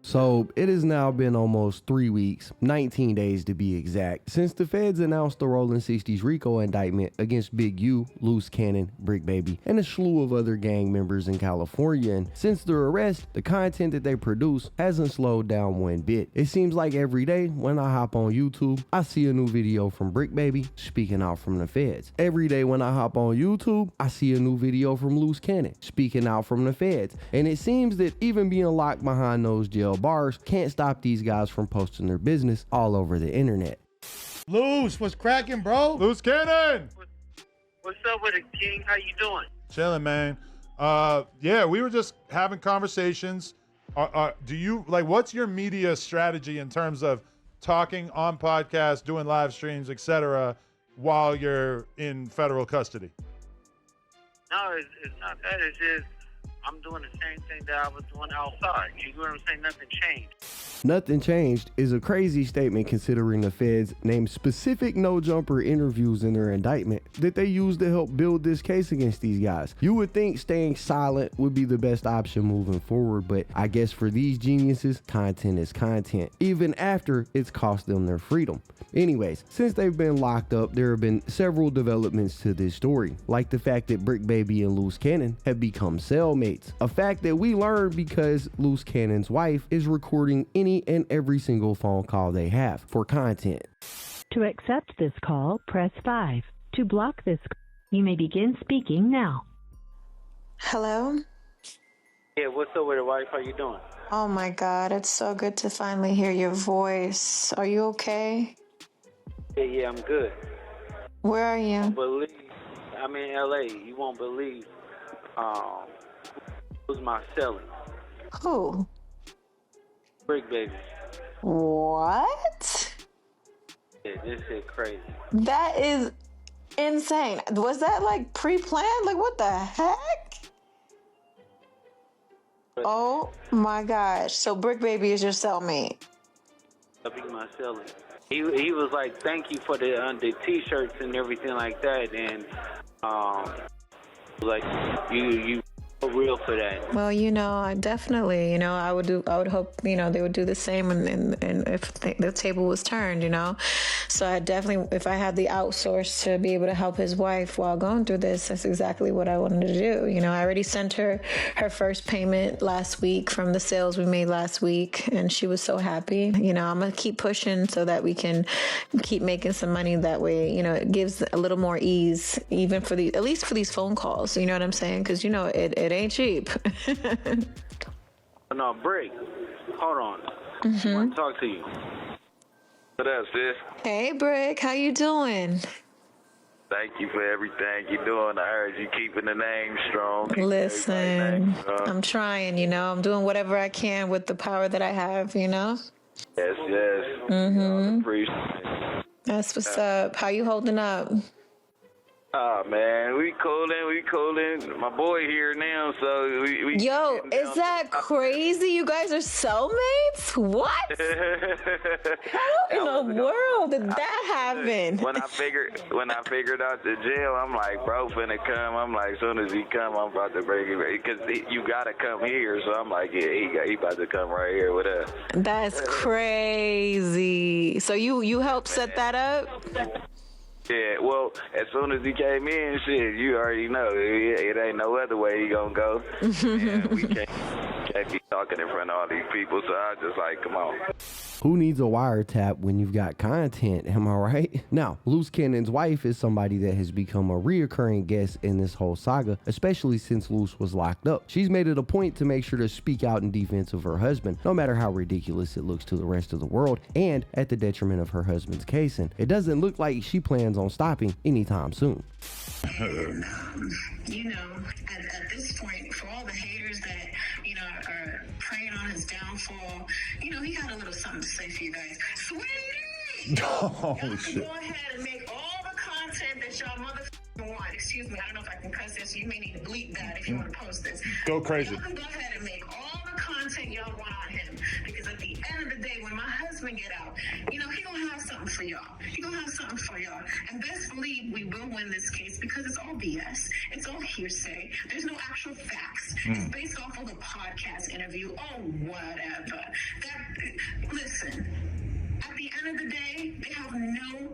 So it has now been almost 3 weeks, 19 days to be exact, since the feds announced the Rolling 60s RICO indictment against Big U, Luce Cannon, Bricc Baby, and a slew of other gang members in California. And since their arrest, the content that they produce hasn't slowed down one bit. It seems like every day when I hop on YouTube, I see a new video from Bricc Baby speaking out from the feds. Every day when I hop on YouTube, I see a new video from Luce Cannon speaking out from the feds. And it seems that even being locked behind those jail bars can't stop these guys from posting their business all over the internet. Luce, what's cracking, bro? Luce Cannon! What's up with it, King? How you doing? Chilling, man. Yeah, we were just having conversations. Do you, like, what's your media strategy in terms of talking on podcasts, doing live streams, etc., while you're in federal custody? No, it's not that. It's just I'm doing the same thing that I was doing outside. You know what I'm saying? Nothing changed. Nothing changed is a crazy statement considering the feds named specific no-jumper interviews in their indictment that they used to help build this case against these guys. You would think staying silent would be the best option moving forward, but I guess for these geniuses, content is content, even after it's cost them their freedom. Anyways, since they've been locked up, there have been several developments to this story, like the fact that Bricc Baby and Luce Cannon have become cellmates, a fact that we learned because Luce Cannon's wife is recording any and every single phone call they have for content. To accept this call, press 5. To block this, you may begin speaking now. Hello? Yeah, what's up with it, wife? How you doing? Oh my God, it's so good to finally hear your voice. Are you okay? Yeah, I'm good. Where are you? I'm in LA. You won't believe who's my celly. Who? Bricc Baby. What? Yeah, this shit crazy. That is insane. Was that like pre-planned? Like what the heck? Oh my gosh. So Bricc Baby is your cellmate. I'll be my celly. He was like, thank you for the t-shirts and everything like that, and like you real for that. Well, I definitely, I would hope, they would do the same and if the table was turned, So I definitely, if I had the outsource to be able to help his wife while going through this, that's exactly what I wanted to do. I already sent her first payment last week from the sales we made last week, and she was so happy. I'm going to keep pushing so that we can keep making some money that way. It gives a little more ease, even at least for these phone calls. You know what I'm saying? Because, it ain't cheap. No, Bricc, hold on. Mm-hmm. I want to talk to you. What up, sis? Hey, Bricc, how you doing? Thank you for everything you're doing. I heard you keeping the name strong. Listen, I'm trying, I'm doing whatever I can with the power that I have, Yes. Mm-hmm. Appreciate it. That's what's up. How you holding up? Oh, man, we coolin'. My boy here now, so we Yo, is that crazy? You guys are cellmates? What? How in the world did that happen? When I figured out the jail, I'm like, bro, finna come. I'm like, as soon as he come, I'm about to bring him, because you gotta come here. So I'm like, yeah, he about to come right here with us. That's crazy. So you helped set that up? Yeah, well, as soon as he came in, shit, you already know. It ain't no other way he gonna go. And we can't be talking in front of all these people, so I was just like, come on. Who needs a wiretap when you've got content, am I right? Now, Luce Cannon's wife is somebody that has become a reoccurring guest in this whole saga, especially since Luce was locked up. She's made it a point to make sure to speak out in defense of her husband, no matter how ridiculous it looks to the rest of the world, and at the detriment of her husband's case, and it doesn't look like she plans on stopping anytime soon. At this point, for all the haters that, are preying on his downfall, he had a little something to say for you guys. Sweetie! Oh, y'all shit. can go ahead and make all the content that y'all motherfucking want. Excuse me, I don't know if I can cuss this. You may need to bleep that if you want to post this. Go crazy. Y'all can go ahead and make all the content y'all want on him. Because at the end of the day, when my husband get out, he gonna have something for y'all. He gonna have something for y'all. And best believe we will win this case because it's all BS. It's all hearsay. There's no actual facts. It's based off of a podcast interview. Oh, whatever. Listen, at the end of the day, they have no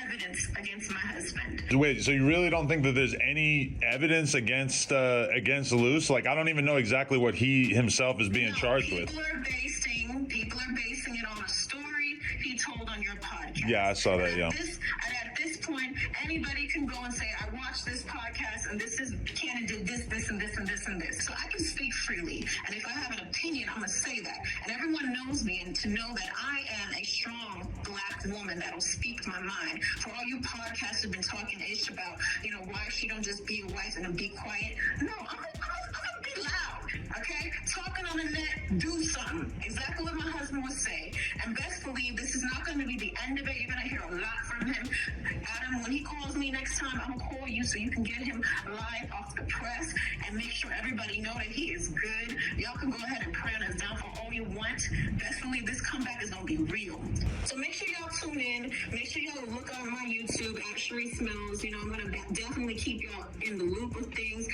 evidence against my husband. Wait, so you really don't think that there's any evidence against Luce? Like, I don't even know exactly what he himself is being charged with. People are basing it on a story he told on your podcast. Yeah, I saw that, yeah. At this point, anybody can go and say, I watched this podcast and this is, Cannon did this, and this, and this, and this. So I can speak freely. And if I have an opinion, I'm going to say that. And everyone knows me, and to know that I am a strong black woman that'll speak my mind. For all you podcasts have been talking ish about, why she don't just be a wife and be quiet. No, I'm gonna be loud, okay? Talking on the net, do something. Exactly what my husband would say. And best believe this is not going to be the end of it. You're going to hear a lot from him. Adam, when he calls me next time, I'm going to call you so you can get him live off the press and make sure everybody know that he is good. Y'all can go ahead and pray on his downfall all you want. Best believe this comeback is going to be real. So make sure y'all tune in. Make sure y'all look on my YouTube at Sheree Smells. I'm going to definitely keep y'all in the loop of things.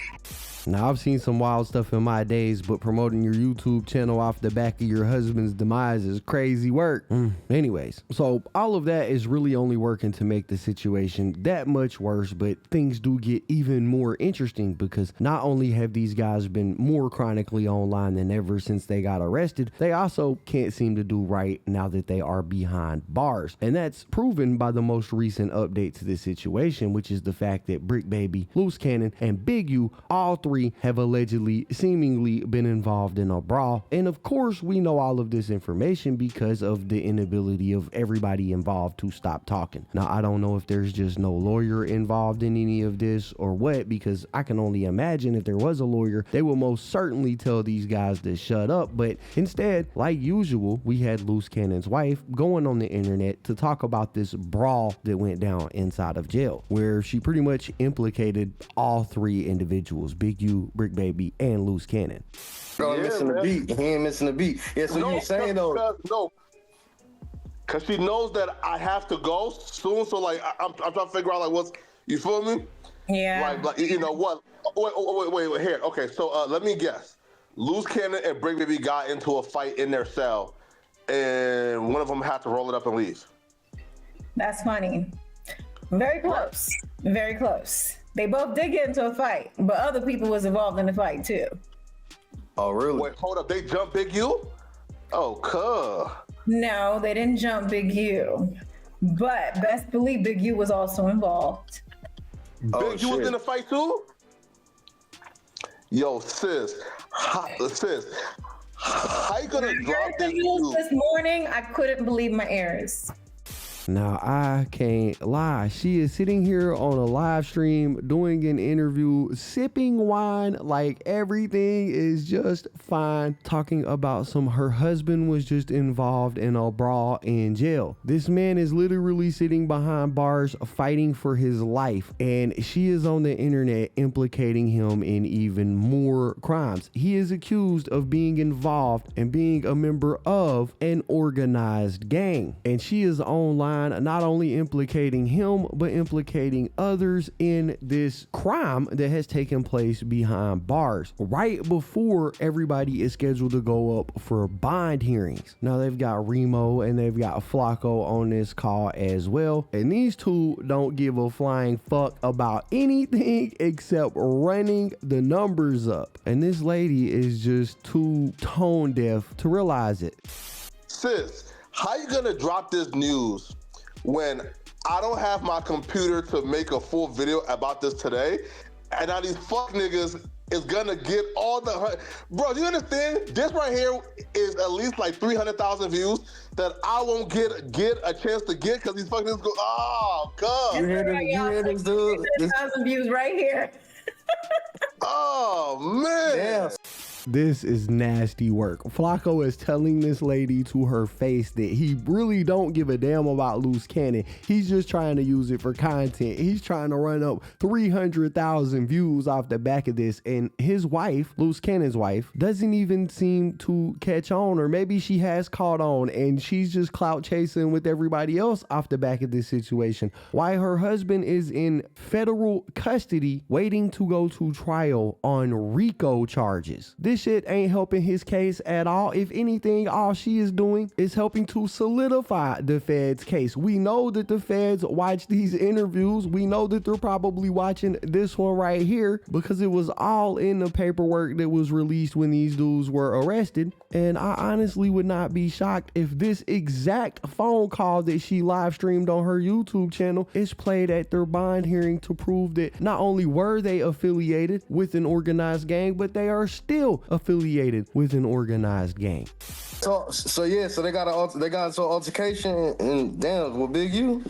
Now, I've seen some wild stuff in my days, but promoting your YouTube channel off the back of your husband's demise is crazy work. Anyways, so all of that is really only working to make the situation that much worse, but things do get even more interesting because not only have these guys been more chronically online than ever since they got arrested, they also can't seem to do right now that they are behind bars. And that's proven by the most recent update to this situation, which is the fact that Bricc Baby, Luce Cannon, and Big U, all three have allegedly seemingly been involved in a brawl. And of course, we know all of this information because of the inability of everybody involved to stop talking. Now, I don't know if there's just no lawyer involved in any of this or what, because I can only imagine if there was a lawyer, they would most certainly tell these guys to shut up. But instead, like usual, we had Luce Cannon's wife going on the internet to talk about this brawl that went down inside of jail, where she pretty much implicated all three individuals, Big U, Bricc Baby, and Luce Cannon. Bro, missing the beat. He ain't missing the beat. Yeah, so you were saying though. No, because she knows that I have to go soon. So like, I'm trying to figure out like what's, you feel me? Yeah. Like you know what? Wait. Here, okay. So let me guess. Luce Cannon and Bricc Baby got into a fight in their cell, and one of them had to roll it up and leave. That's funny. Very close. Very close. They both did get into a fight, but other people was involved in the fight too. Oh, really? Wait, hold up. They jumped Big U? Oh, cuh. No, they didn't jump Big U, but best believe Big U was also involved. Big U was in the fight too? Yo, sis, how you gonna drop this news? This morning, I couldn't believe my ears. Now, I can't lie. She is sitting here on a live stream doing an interview, sipping wine like everything is just fine, talking about her husband was just involved in a brawl in jail. This man is literally sitting behind bars fighting for his life, and she is on the internet implicating him in even more crimes. He is accused of being involved and being a member of an organized gang, and she is online not only implicating him, but implicating others in this crime that has taken place behind bars right before everybody is scheduled to go up for bond hearings. Now they've got Remo and they've got Flacco on this call as well. And these two don't give a flying fuck about anything except running the numbers up. And this lady is just too tone deaf to realize it. Sis, how you gonna drop this news when I don't have my computer to make a full video about this today, and now these fuck niggas is gonna get all the... Bro, do you understand? This right here is at least like 300,000 views that I won't get a chance to get because these fuck niggas go, oh, God. You hear this dude? 1,000 views right here. Oh, man. Damn. This is nasty work. Flacco is telling this lady to her face that he really don't give a damn about Luce Cannon. He's just trying to use it for content. He's trying to run up 300,000 views off the back of this. And his wife, Luce Cannon's wife, doesn't even seem to catch on, or maybe she has caught on and she's just clout chasing with everybody else off the back of this situation. Why her husband is in federal custody waiting to go to trial jail on RICO charges. This shit ain't helping his case at all. If anything, all she is doing is helping to solidify the feds' case. We know that the feds watch these interviews. We know that they're probably watching this one right here because it was all in the paperwork that was released when these dudes were arrested. And I honestly would not be shocked if this exact phone call that she live streamed on her YouTube channel is played at their bond hearing to prove that not only were they affiliated with an organized gang, but they are still affiliated with an organized gang. So they got into an altercation and damn, well, Big U.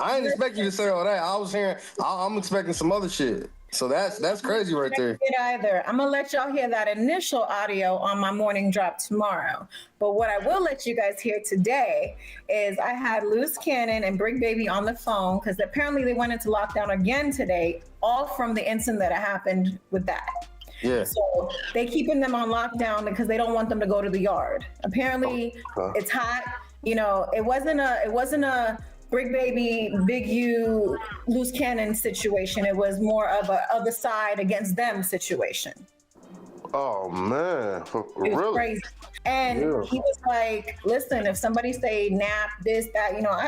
I didn't expect you to say all that. I'm expecting some other shit. So that's crazy right there. Either. I'm gonna let y'all hear that initial audio on my morning drop tomorrow. But what I will let you guys hear today is I had Luce Cannon and Bricc Baby on the phone because apparently they went into lockdown again today, all from the incident that happened with that. Yeah. So they keeping them on lockdown because they don't want them to go to the yard. Apparently it's hot. You know, it wasn't a Bricc Baby, Big U, Luce Cannon situation. It was more of a other side against them situation. Oh man, It was really? crazy. And he was like, listen, if somebody say nap, this, that, you know,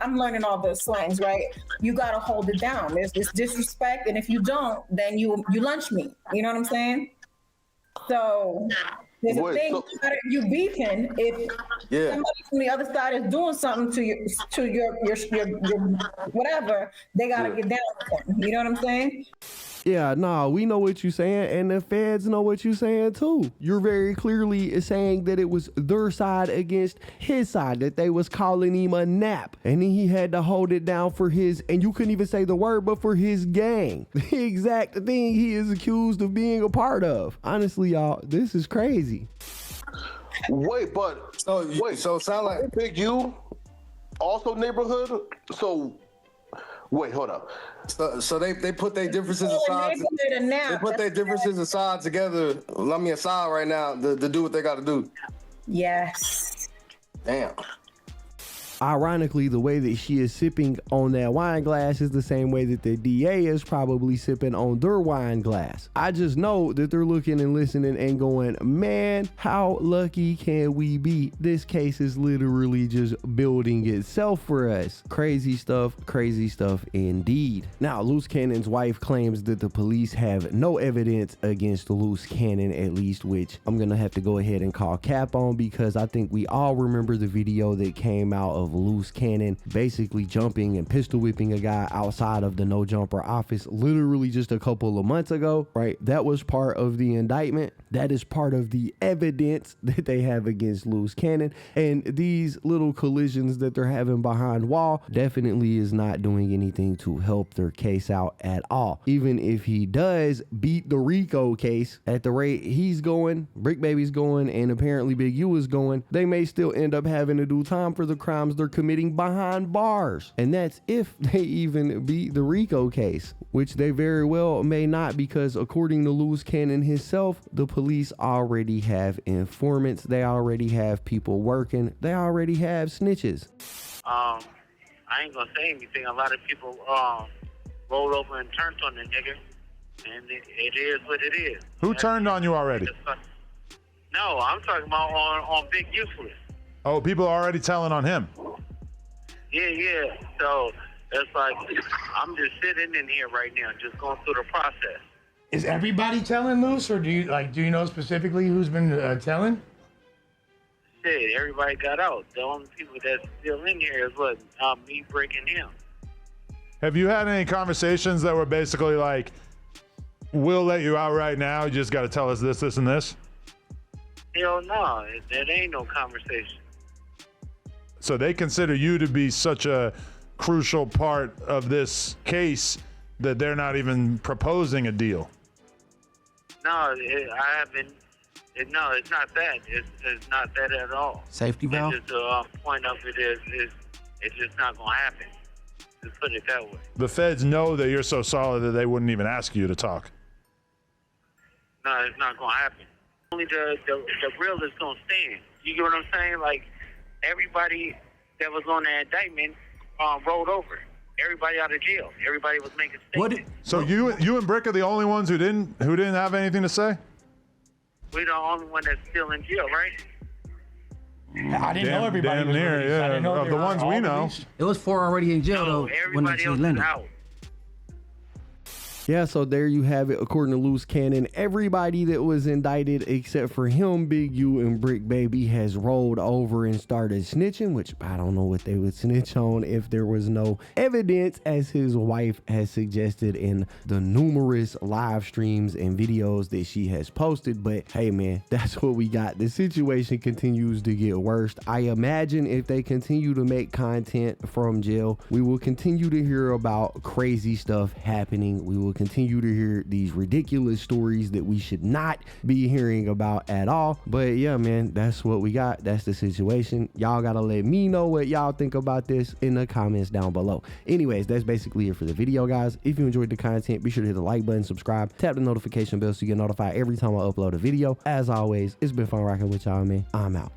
I'm learning all those slangs, right? You got to hold it down. There's this disrespect. And if you don't, then you lunch me. You know what I'm saying? So there's a thing, you beefing if somebody from the other side is doing something to your whatever, they got to get down with them. You know what I'm saying? Yeah, nah, we know what you're saying, and the feds know what you're saying too. You're very clearly saying that it was their side against his side, that they was calling him a nap, and then he had to hold it down for his, and you couldn't even say the word, but for his gang. The exact thing he is accused of being a part of. Honestly, y'all, this is crazy. Wait, so sound like Big U also neighborhood? So wait, hold up. So they put their differences aside. They put their differences aside together. Let me aside right now to do what they got to do. Yes. Damn. Ironically, the way that she is sipping on that wine glass is the same way that the DA is probably sipping on their wine glass. I just know that they're looking and listening and going, man, how lucky can we be? This case is literally just building itself for us. Crazy stuff indeed. Now, Luce Cannon's wife claims that the police have no evidence against Luce Cannon, at least, which I'm gonna have to go ahead and call cap on because I think we all remember the video that came out of Luce Cannon basically jumping and pistol whipping a guy outside of the No Jumper office literally just a couple of months ago, right? That was part of the indictment. That is part of the evidence that they have against Luce Cannon. And these little collisions that they're having behind wall definitely is not doing anything to help their case out at all. Even if he does beat the RICO case at the rate he's going, Bricc Baby's going, and apparently Big U is going, they may still end up having to do time for the crimes they're committing behind bars. And that's if they even beat the RICO case, which they very well may not, because according to Luce Cannon himself, the police already have informants, they already have people working, they already have snitches. I ain't gonna say anything. A lot of people rolled over and turned on the nigga, and it is what it is. Who turned on you already? No, I'm talking about on Big Useless. Oh, people are already telling on him. Yeah. So it's like I'm just sitting in here right now, just going through the process. Is everybody telling Luce, or do you know specifically who's been telling? Shit, everybody got out. The only people that's still in here is what me breaking him. Have you had any conversations that were basically like, we'll let you out right now, you just got to tell us this, this, and this? Hell no, that ain't no conversation. So they consider you to be such a crucial part of this case that they're not even proposing a deal. No, I haven't. No, it's not that. It's not that at all. Safety valve? It's just the point of it is it's just not going to happen. Just put it that way. The feds know that you're so solid that they wouldn't even ask you to talk. No, it's not going to happen. Only the real is going to stand. You get what I'm saying? Like, everybody that was on that indictment rolled over. everybody out of jail. Everybody was making statements. So you and Bricc are the only ones who didn't have anything to say? We're the only one that's still in jail, right? I didn't know everybody damn was near, released. I yeah. didn't know Of they the were ones all we know. released. It was 4 already in jail, No, though, when everybody they else is landed. out. Yeah, so there you have it. According to Luce Cannon, everybody that was indicted except for him, Big U, and Bricc Baby has rolled over and started snitching, which I don't know what they would snitch on if there was no evidence, as his wife has suggested in the numerous live streams and videos that she has posted. But hey, man, that's what we got. The situation continues to get worse. I imagine if they continue to make content from jail, we will continue to hear about crazy stuff happening. We will continue to hear these ridiculous stories that we should not be hearing about at all. But yeah, man, that's what we got. That's the situation. Y'all gotta let me know what y'all think about this in the comments down below. Anyways, that's basically it for the video, guys. If you enjoyed the content, be sure to hit the like button, subscribe, tap the notification bell so you get notified every time I upload a video. As always, it's been fun rocking with y'all, man. I'm out.